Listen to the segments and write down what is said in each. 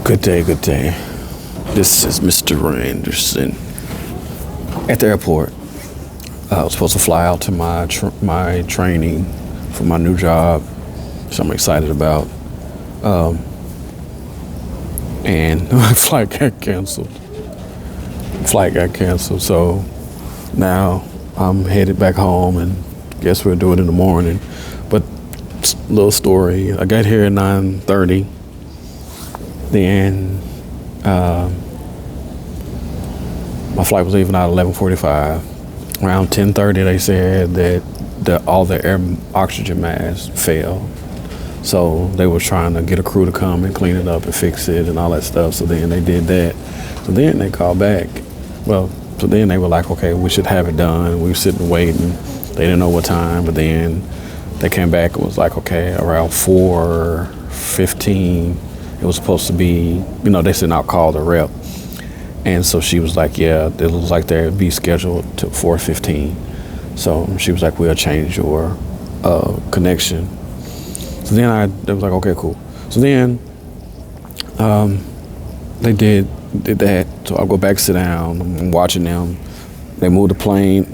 Good day, good day. This is Mr. Anderson at the airport. I was supposed to fly out to my training for my new job, which I'm excited about. And my flight got canceled. So now I'm headed back home, and guess we'll do it in the morning. But little story, I got here at 9:30. Then my flight was leaving out at 11:45. Around 10:30, they said that all the air oxygen masks failed. So they were trying to get a crew to come and clean it up and fix it and all that stuff. So then they did that. So then they called back. So then they were like, okay, we should have it done. We were sitting waiting. They didn't know what time, but then they came back. It was like, okay, around 4:15. It was supposed to be, they said, I'll call the rep. And so she was like, yeah, it looks like they'd be scheduled to 4:15. So she was like, we'll change your connection. So then they was like, okay, cool. So then they did that. So I'll go back, sit down. I'm watching them. They moved the plane.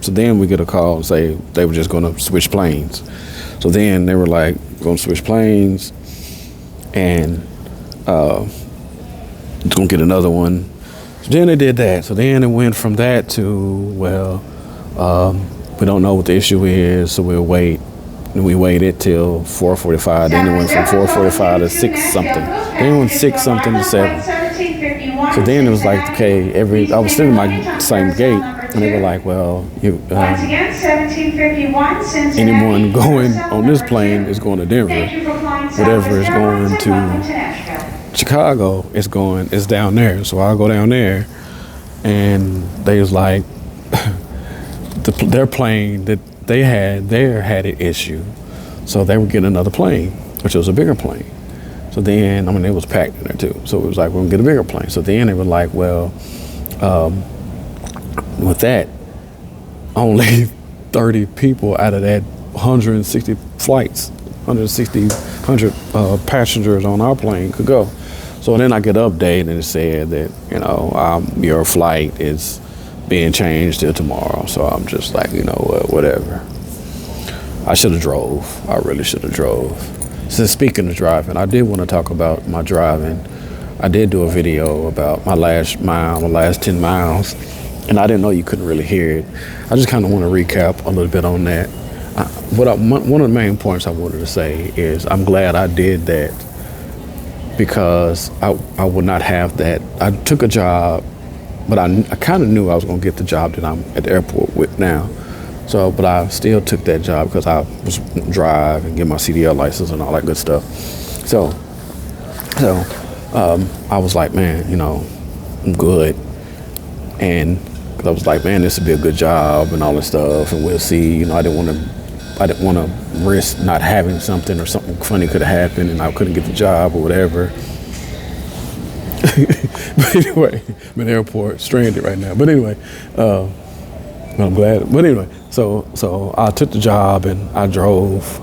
So then we get a call and say they were just going to switch planes. So then they were like, going to switch planes. And it's gonna get another one. So then they did that. So then it went from that to, we don't know what the issue is, so we'll wait. And we waited till 4:45. Then it went from 4:45 to 6 something. Then it went 6 something to 7. So then it was like, okay, I was sitting at my same gate, and they were like, well, anyone going on this plane is going to Denver. Whatever is going to Chicago is down there. So I'll go down there, and they was like, their plane that they had there had an issue. So they would get another plane, which was a bigger plane. So then, it was packed in there too. So it was like, we're gonna get a bigger plane. So then they were like, well, with that, only 30 people out of that 160 flights, 100 passengers on our plane could go. So then I get an update, and it said that, your flight is being changed till tomorrow. So I'm just like, whatever. I should have drove. I really should have drove. So speaking of driving, I did want to talk about my driving. I did do a video about my last 10 miles, and I didn't know you couldn't really hear it. I just kind of want to recap a little bit on that. One of the main points I wanted to say is I'm glad I did that, because I would not have that. I took a job, but I kind of knew I was going to get the job that I'm at the airport with now. So, but I still took that job because I was drive and get my CDL license and all that good stuff. So I was like, man, I'm good. And I was like, man, this would be a good job and all this stuff, and we'll see. I didn't want to risk not having something, or something funny could have happened and I couldn't get the job or whatever. But anyway, I'm in the airport, stranded right now. But anyway, I'm glad. But anyway, so I took the job and I drove,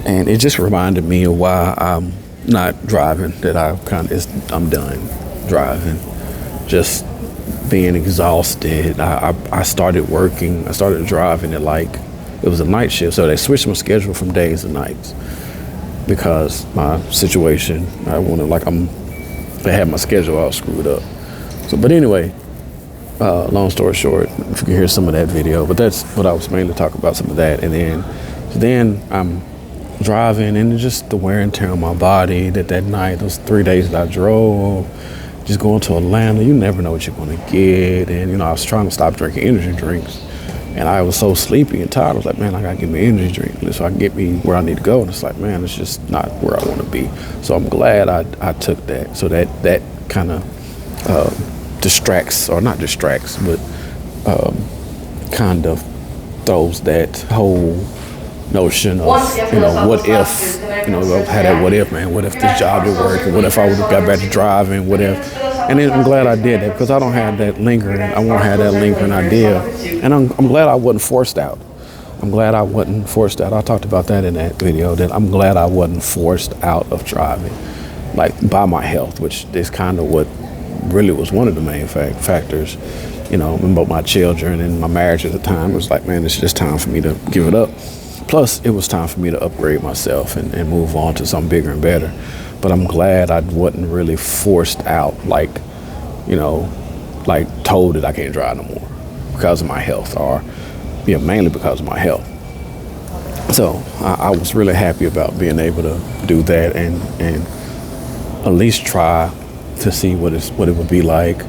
and it just reminded me of why I'm not driving. That I'm done driving. Just being exhausted. I started working. I started driving at it was a night shift, so they switched my schedule from days to nights because my situation. They had my schedule all screwed up. So, but anyway, long story short, if you can hear some of that video, but that's what I was mainly talking about, some of that. And then I'm driving, and it's just the wear and tear on my body. That night, those 3 days that I drove, just going to Atlanta, you never know what you're going to get. And I was trying to stop drinking energy drinks. And I was so sleepy and tired. I was like, man, I got to get me an energy drink so I can get me where I need to go. And it's like, man, it's just not where I want to be. So I'm glad I took that. So that kind of distracts, or not distracts, but kind of throws that whole notion of, what if, had that what if, man, what if this job didn't work, or what if I would have got back to driving, what if. And then I'm glad I did that, because I don't have that lingering, I won't have that lingering idea. And I'm glad I wasn't forced out. I talked about that in that video, that I'm glad I wasn't forced out of driving. like by my health, which is kind of what really was one of the main factors. About my children and my marriage at the time, it was like, man, it's just time for me to give it up. Plus, it was time for me to upgrade myself and move on to something bigger and better. But I'm glad I wasn't really forced out, like told that I can't drive no more because of my health, or mainly because of my health. So I was really happy about being able to do that and at least try to see what it would be like,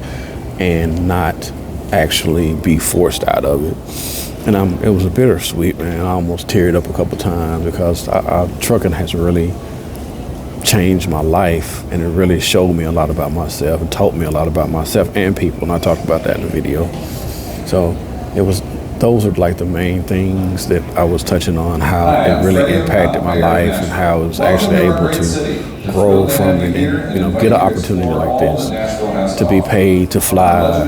and not actually be forced out of it. And it was a bittersweet, man. I almost teared up a couple times because trucking has really changed my life, and it really showed me a lot about myself and taught me a lot about myself and people. And I talked about that in the video. So those are like the main things that I was touching on, how it really impacted my life and how I was actually able to grow from it and, get an opportunity like this to be paid to fly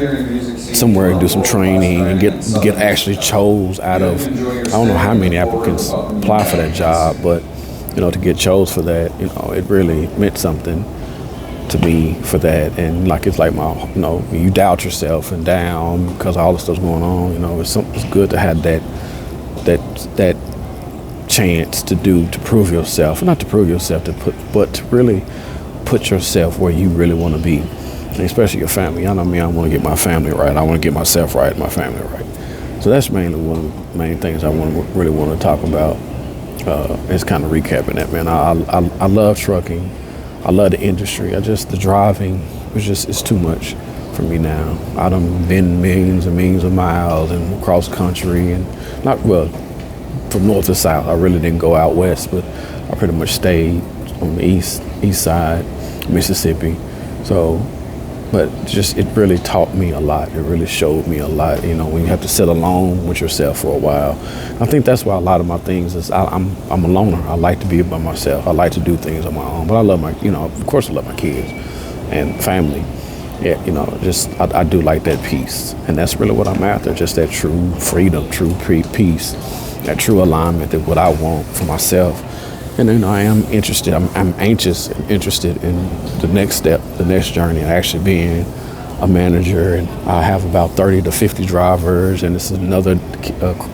somewhere and do some training and get actually chose out of, I don't know how many applicants apply for that job, but, to get chose for that, it really meant something to me for that. And it's like you doubt yourself and down because all the stuff's going on, it's good to have that chance to prove yourself, not to prove yourself, but to really put yourself where you really want to be, and especially your family. I know me, I want to get my family right. I want to get myself right, my family right. So that's mainly one of the main things I really want to talk about. Is kind of recapping that, man. I love trucking. I love the industry. The driving it's too much for me now. I done been millions and millions of miles and across country, and from north to south. I really didn't go out west, but I pretty much stayed on the east side, Mississippi. So, but it really taught me a lot. It really showed me a lot. When you have to sit alone with yourself for a while. I think that's why a lot of my things is I'm a loner. I like to be by myself. I like to do things on my own. But I love of course I love my kids and family. Yeah, I do like that peace. And that's really what I'm after, just that true freedom, true peace, that true alignment, that what I want for myself. And I am interested, I'm anxious and interested in the next step, the next journey, actually being a manager. And I have about 30 to 50 drivers, and it's another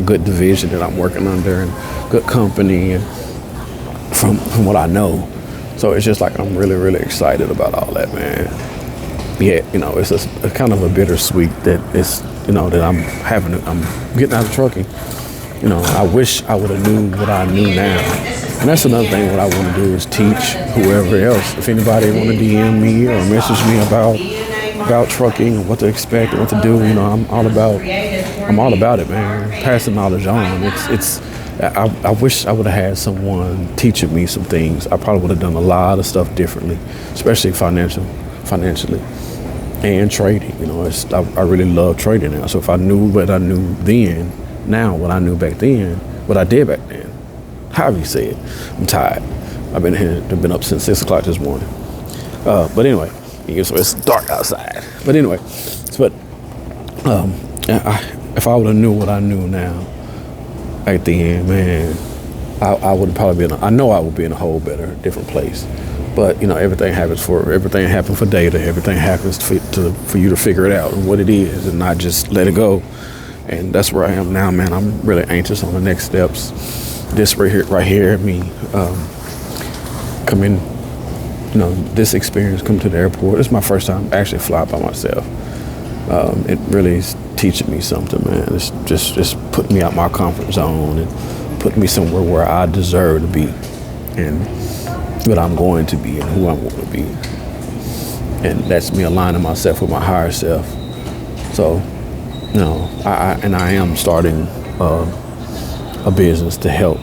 good division that I'm working under, and good company, and from what I know. So it's just like I'm really, really excited about all that, man. Yeah, it's a kind of a bittersweet that it's, that I'm getting out of trucking. I wish I would have knew what I knew now. And that's another thing. What I want to do is teach whoever else. If anybody want to DM me or message me about trucking and what to expect and what to do, I'm all about it, man. Passing knowledge on. I wish I would have had someone teaching me some things. I probably would have done a lot of stuff differently, especially financially and trading. I really love trading now. So if I knew what I knew then, now what I knew back then, what I did back then, however you say it, I'm tired. I've been up since 6 o'clock this morning. But anyway, so it's dark outside. But anyway, if I would have knew what I knew now, back then, man, I would probably I know I would be in a whole different place. But everything happens for data. Everything happens for you to figure it out and what it is, and not just let it go. And that's where I am now, man. I'm really anxious on the next steps. This right here, me coming, this experience, come to the airport. It's my first time actually flying by myself. It really is teaching me something, man. It's just putting me out my comfort zone and putting me somewhere where I deserve to be, and what I'm going to be, and who I'm going to be. And that's me aligning myself with my higher self. So, I am starting a business to help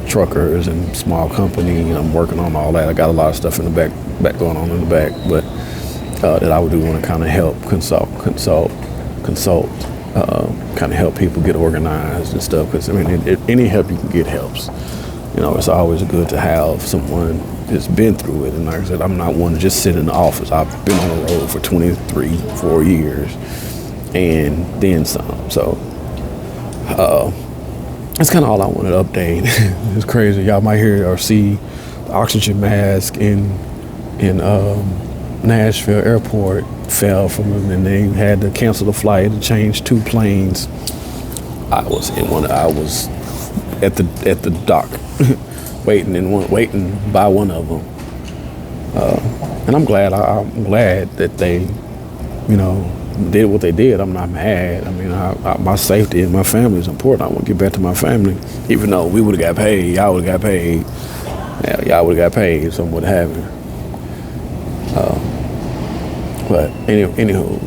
truckers and small company. And I'm working on all that. I got a lot of stuff in the back going on in the back, but that I do want to kind of help consult, kind of help people get organized and stuff. Because any help you can get helps. It's always good to have someone that's been through it. And like I said, I'm not one to just sit in the office. I've been on the road for 4 years and then some. So that's kind of all I wanted to update. It's crazy. Y'all might hear or see oxygen mask in Nashville airport fell from them, and they had to cancel the flight and change 2 planes. I was at the dock, waiting by one of them, and I'm glad that they, did what they did. I'm not mad. I mean, my safety and my family is important. I want to get back to my family, even though we would have got paid, y'all would have got paid, y'all would have got paid, something would have happened. But anywho,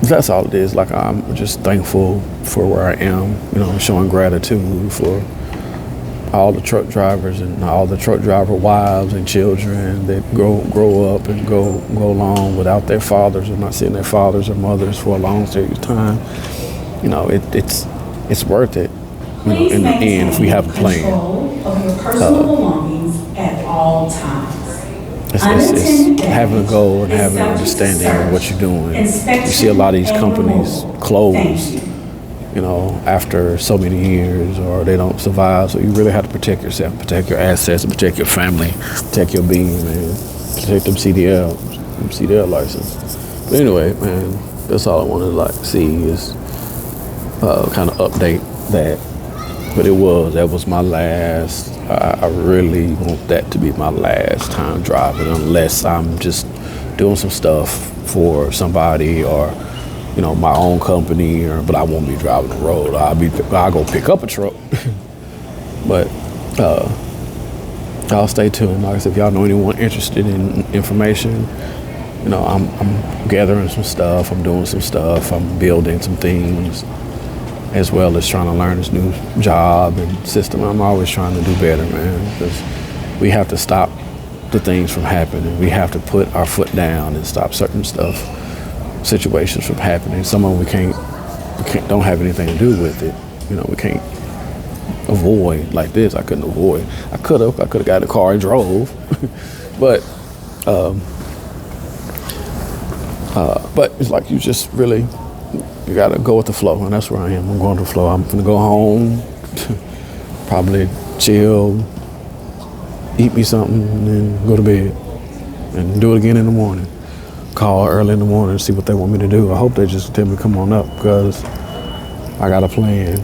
that's all it is. Like, I'm just thankful for where I am, showing gratitude for all the truck drivers and all the truck driver wives and children that grow up and go along without their fathers or not seeing their fathers or mothers for a long period of time. It's worth it, in the end, if we have a plan. Control of your personal belongings at all times. It's having a goal and having an understanding of what you're doing. You see a lot of these companies close, after so many years, or they don't survive. So you really have to protect yourself, protect your assets, and protect your family, protect your being, man. Protect them CDL license. But anyway, man, that's all I wanted to see is kind of update that. But that was my last. I really want that to be my last time driving, unless I'm just doing some stuff for somebody or, my own company. But I won't be driving the road. I'll go pick up a truck. But I'll stay tuned. Like I said, if y'all know anyone interested in information, I'm gathering some stuff. I'm doing some stuff. I'm building some things, as well as trying to learn this new job and system. I'm always trying to do better, man, because we have to stop the things from happening. We have to put our foot down and stop certain situations from happening. Some of them we don't have anything to do with it. We can't avoid like this. I couldn't avoid. I could have got in the car and drove, but it's like you just really. You gotta go with the flow, and that's where I am. I'm going with the flow. I'm gonna go home, probably chill, eat me something, and then go to bed, and do it again in the morning. Call early in the morning and see what they want me to do. I hope they just tell me to come on up, because I got a plan.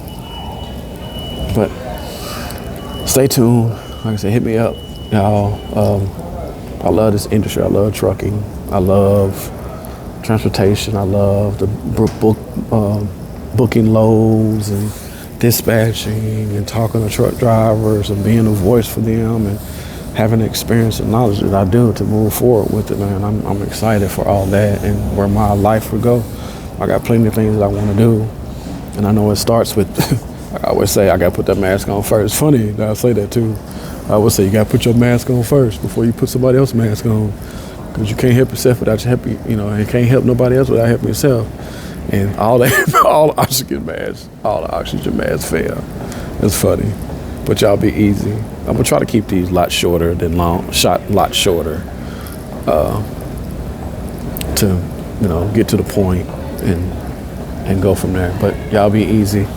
But stay tuned. Like I said, hit me up, y'all. I love this industry. I love trucking. I love transportation. I love the booking loads and dispatching and talking to truck drivers and being a voice for them and having the experience and knowledge that I do to move forward with it, man. I'm excited for all that and where my life will go. I got plenty of things that I want to do, and I know it starts with I always say I got to put that mask on first. It's funny that I say that too. I always say you got to put your mask on first before you put somebody else's mask on. Because you can't help yourself without you helping, and you can't help nobody else without helping yourself. And all the oxygen masks fail. It's funny, but y'all be easy. I'm gonna try to keep these a lot shorter than long, to get to the point and go from there. But y'all be easy.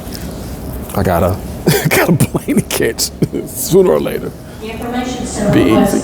I got a plane to catch sooner or later. The information center be easy.